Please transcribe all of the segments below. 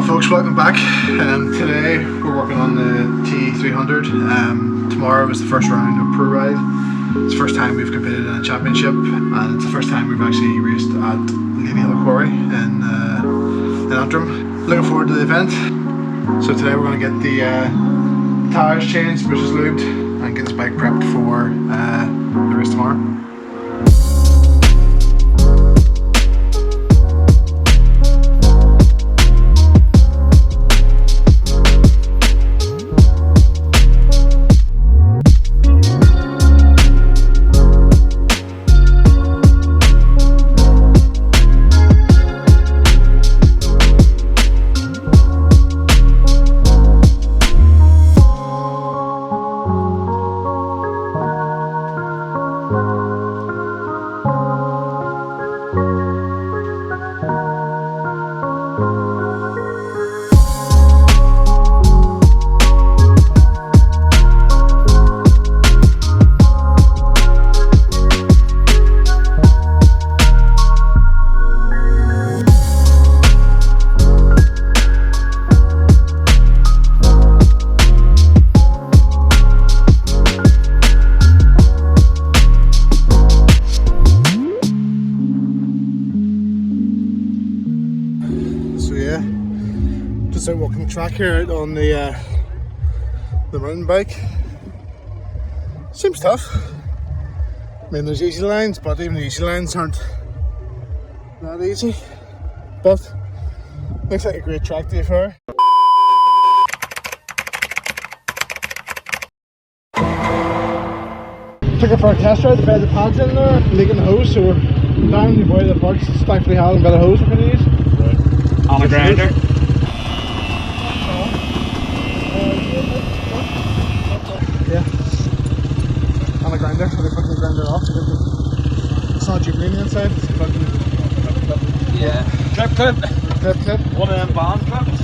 Well folks, welcome back. Today we're working on the TE300. Tomorrow is the first round of Proride. It's the first time we've competed in a championship, and it's the first time we've actually raced at Ladyhill Quarry in Antrim. Looking forward to the event. So today we're going to get the tyres changed, brushes lubed, and get this bike prepped for the race tomorrow. Just out walking the track here out on the mountain bike. Seems tough. I mean, there's easy lines, but even the easy lines aren't that easy. But looks like a great track to be fair. Took it for a test ride. The bed of the pads in there, leaking the hose, so we're down the way the parts. Thankfully, having got a hose we're going to use. Right. On a grinder. Yeah, on a grinder, so they put the grinder off. It's not jiggling on the inside, it's fucking. Yeah. Clip. One of them band clips.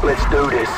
Let's do this.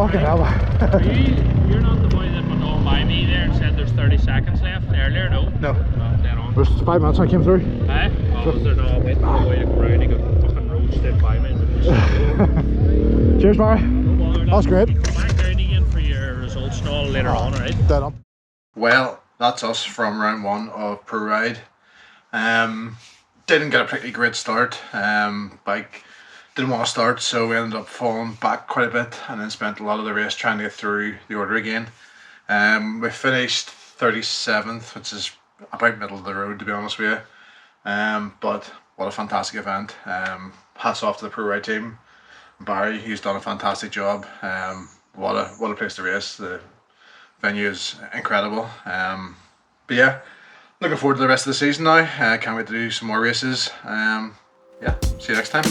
Fucking hell. You're not the boy that went on by me there and said there's 30 seconds left earlier, no? No. No, dead on. There's 5 minutes when I came through. Aye? Oh, was there no waiting for the way to come round? He got fucking roasted by me. Cheers, Barry. No bother. That's great. Come back down again for your results and all later on, alright? Dead on. Well, that's us from round 1 of Proride. Didn't get a particularly great start. Bike didn't want to start, so we ended up falling back quite a bit and then spent a lot of the race trying to get through the order again. We finished 37th, which is about middle of the road, to be honest with you. But what a fantastic event. Hats off to the Proride team. Barry, he's done a fantastic job. What a place to race. The venue is incredible. But yeah, looking forward to the rest of the season now. Can't wait to do some more races. Yeah, see you next time.